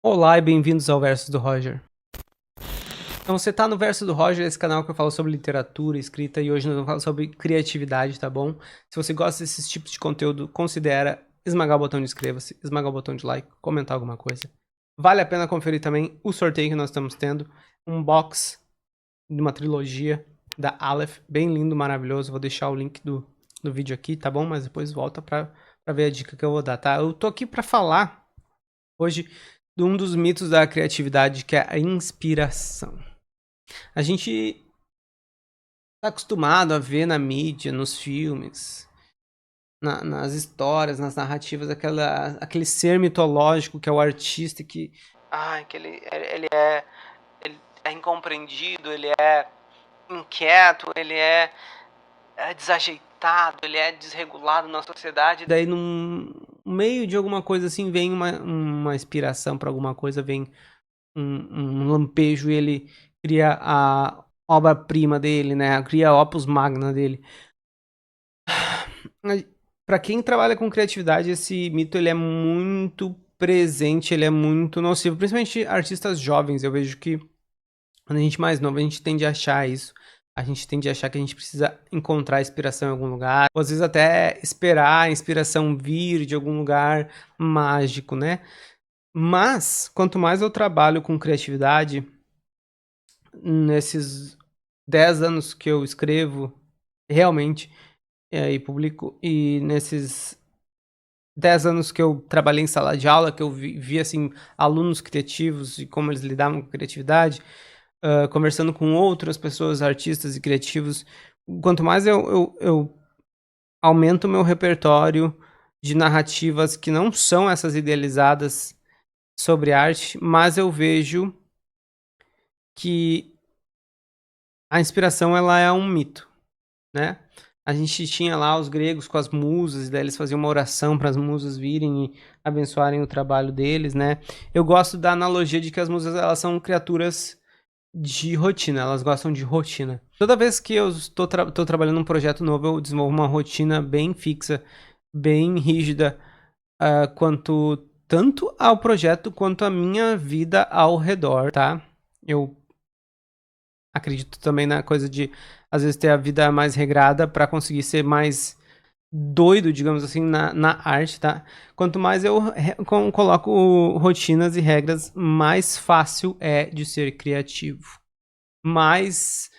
Olá e bem-vindos ao Verso do Roger. Então você tá no Verso do Roger, esse canal que eu falo sobre literatura, escrita, e hoje nós vamos falar sobre criatividade, tá bom? Se você gosta desses tipos de conteúdo, considera esmagar o botão de inscreva-se, esmagar o botão de like, comentar alguma coisa. Vale a pena conferir também o sorteio que nós estamos tendo, um box de uma trilogia da Aleph, bem lindo, maravilhoso. Vou deixar o link do vídeo aqui, tá bom? Mas depois volta pra ver a dica que eu vou dar, tá? Eu tô aqui pra falar hoje de um dos mitos da criatividade, que é a inspiração. A gente tá acostumado a ver na mídia, nos filmes, nas histórias, nas narrativas, aquele ser mitológico que é o artista que ele é incompreendido, ele é inquieto, ele é desajeitado, ele é desregulado na sociedade. Daí, no meio de alguma coisa assim, vem uma inspiração para alguma coisa, vem um lampejo e ele cria a obra-prima dele, né? Cria a opus magna dele. Para quem trabalha com criatividade, esse mito ele é muito presente, ele é muito nocivo, principalmente artistas jovens. Eu vejo que quando a gente é mais novo, a gente tende a achar isso. A gente tende a achar que a gente precisa encontrar inspiração em algum lugar, ou às vezes até esperar a inspiração vir de algum lugar mágico, né? Mas, quanto mais eu trabalho com criatividade, nesses 10 anos que eu escrevo, realmente, e publico, e nesses 10 anos que eu trabalhei em sala de aula, que eu vi assim, alunos criativos e como eles lidavam com criatividade, conversando com outras pessoas, artistas e criativos, quanto mais eu aumento o meu repertório de narrativas que não são essas idealizadas sobre arte, mas eu vejo que a inspiração ela é um mito, né? A gente tinha lá os gregos com as musas, e daí eles faziam uma oração para as musas virem e abençoarem o trabalho deles, né? Eu gosto da analogia de que as musas elas são criaturas de rotina, elas gostam de rotina. Toda vez que eu tô trabalhando num projeto novo, eu desenvolvo uma rotina bem fixa, bem rígida, quanto tanto ao projeto quanto à minha vida ao redor, tá? Eu acredito também na coisa de, às vezes, ter a vida mais regrada para conseguir ser mais doido, digamos assim, na arte, tá? Quanto mais eu coloco rotinas e regras, mais fácil é de ser criativo. Mais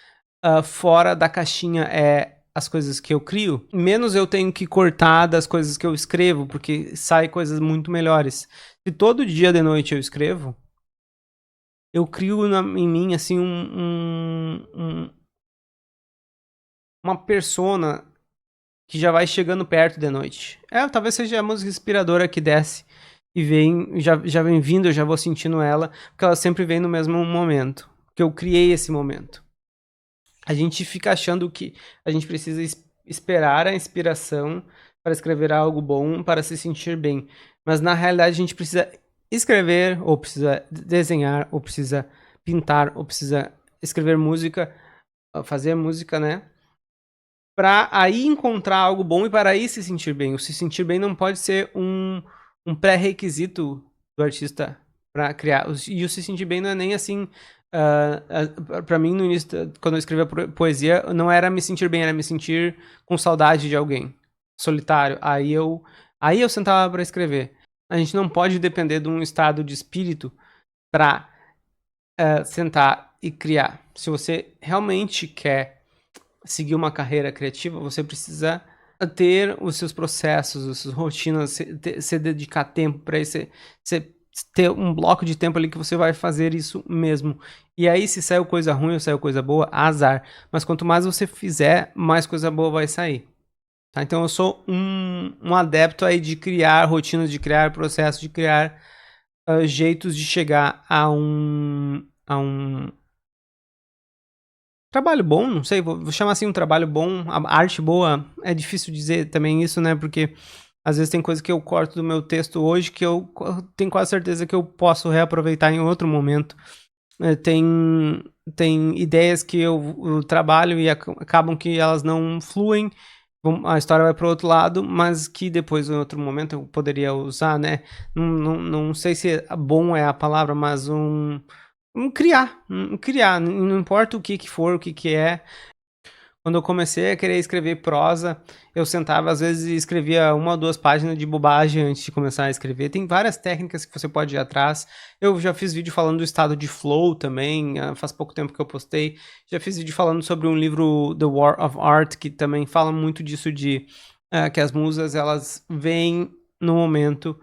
fora da caixinha é as coisas que eu crio, menos eu tenho que cortar das coisas que eu escrevo, porque sai coisas muito melhores. Se todo dia de noite eu escrevo, eu crio em mim, assim, uma persona que já vai chegando perto de noite. Talvez seja a música inspiradora que desce e vem, já vem vindo, eu já vou sentindo ela, porque ela sempre vem no mesmo momento, que eu criei esse momento. A gente fica achando que a gente precisa esperar a inspiração para escrever algo bom, para se sentir bem. Mas na realidade a gente precisa escrever, ou precisa desenhar, ou precisa pintar, ou precisa escrever música, fazer música, né? Para aí encontrar algo bom e para aí se sentir bem. O se sentir bem não pode ser um pré-requisito do artista para criar. E o se sentir bem não é nem assim. Para mim, no início, quando eu escrevia poesia, não era me sentir bem, era me sentir com saudade de alguém, solitário. Aí eu sentava para escrever. A gente não pode depender de um estado de espírito para sentar e criar. Se você realmente quer seguir uma carreira criativa, você precisa ter os seus processos, as suas rotinas, se dedicar tempo para isso, você ter um bloco de tempo ali que você vai fazer isso mesmo. E aí, se saiu coisa ruim ou saiu coisa boa, azar. Mas quanto mais você fizer, mais coisa boa vai sair. Tá? Então eu sou um adepto aí de criar rotinas, de criar processos, de criar jeitos de chegar a um trabalho bom, não sei, vou chamar assim um trabalho bom, a arte boa, é difícil dizer também isso, né, porque às vezes tem coisa que eu corto do meu texto hoje que eu tenho quase certeza que eu posso reaproveitar em outro momento. Tem ideias que eu trabalho e acabam que elas não fluem, a história vai para o outro lado, mas que depois, em outro momento, eu poderia usar, né, não sei se bom é a palavra, mas criar, não importa o que que for, o que que é. Quando eu comecei a querer escrever prosa, eu sentava às vezes e escrevia 1 ou 2 páginas de bobagem antes de começar a escrever. Tem várias técnicas que você pode ir atrás. Eu já fiz vídeo falando do estado de flow também, faz pouco tempo que eu postei. Já fiz vídeo falando sobre um livro, The War of Art, que também fala muito disso de que as musas elas vêm no momento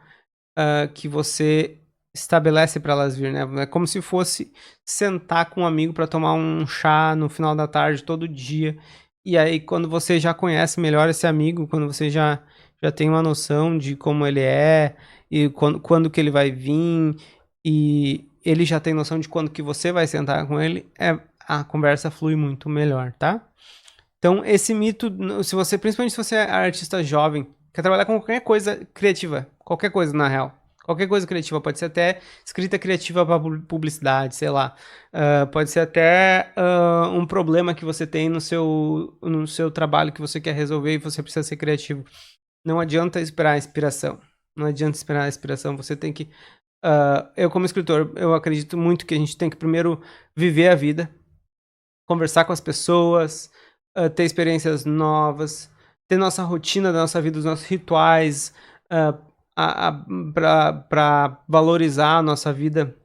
que você estabelece para elas vir, né? É como se fosse sentar com um amigo para tomar um chá no final da tarde todo dia. E aí, quando você já conhece melhor esse amigo, quando você já tem uma noção de como ele é e quando que ele vai vir, e ele já tem noção de quando que você vai sentar com ele, a conversa flui muito melhor, tá? Então, esse mito, se você, principalmente se você é artista jovem, quer trabalhar com qualquer coisa criativa, qualquer coisa na real, qualquer coisa criativa, pode ser até escrita criativa para publicidade, sei lá, pode ser até um problema que você tem no seu trabalho que você quer resolver e você precisa ser criativo. Não adianta esperar a inspiração, não adianta esperar a inspiração, você tem que... eu como escritor, eu acredito muito que a gente tem que primeiro viver a vida, conversar com as pessoas, ter experiências novas, ter nossa rotina da nossa vida, os nossos rituais, para valorizar a nossa vida.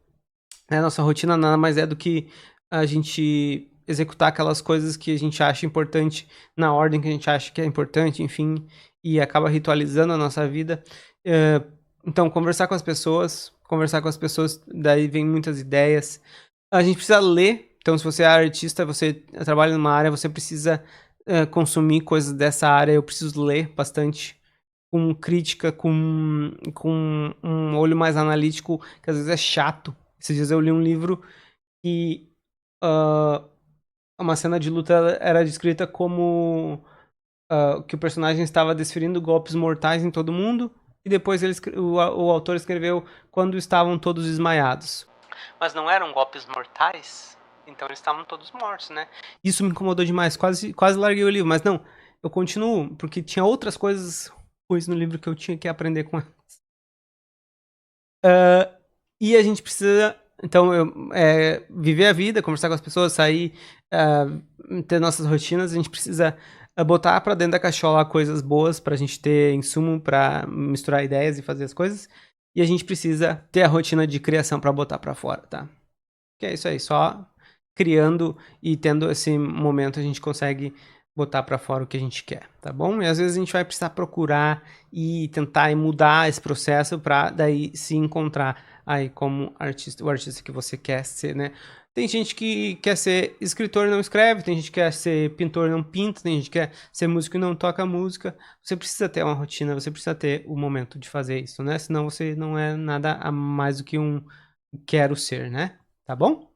A nossa rotina nada mais é do que a gente executar aquelas coisas que a gente acha importante na ordem que a gente acha que é importante, enfim, e acaba ritualizando a nossa vida. Então, conversar com as pessoas, daí vem muitas ideias. A gente precisa ler, então se você é artista, você trabalha numa área, você precisa consumir coisas dessa área, eu preciso ler bastante, com crítica, com um olho mais analítico, que às vezes é chato. Esses dias eu li um livro que uma cena de luta era descrita como que o personagem estava desferindo golpes mortais em todo mundo, e depois o autor escreveu quando estavam todos desmaiados. Mas não eram golpes mortais? Então eles estavam todos mortos, né? Isso me incomodou demais, quase larguei o livro, mas não, eu continuo, porque tinha outras coisas ruins no livro que eu tinha que aprender com elas. E a gente precisa, então, viver a vida, conversar com as pessoas, sair, ter nossas rotinas, a gente precisa botar pra dentro da cachola coisas boas pra gente ter insumo pra misturar ideias e fazer as coisas. E a gente precisa ter a rotina de criação pra botar pra fora, tá? Que é isso aí, só criando e tendo esse momento a gente consegue botar pra fora o que a gente quer, tá bom? E às vezes a gente vai precisar procurar e tentar mudar esse processo pra daí se encontrar aí como artista, o artista que você quer ser, né? Tem gente que quer ser escritor e não escreve, tem gente que quer ser pintor e não pinta, tem gente que quer ser músico e não toca música. Você precisa ter uma rotina, você precisa ter o momento de fazer isso, né? Senão você não é nada a mais do que um quero ser, né? Tá bom?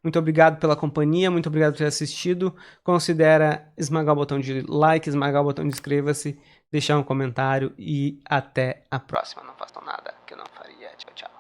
Muito obrigado pela companhia, muito obrigado por ter assistido. Considera esmagar o botão de like, esmagar o botão de inscreva-se, deixar um comentário e até a próxima. Não façam nada que eu não faria. Tchau, tchau.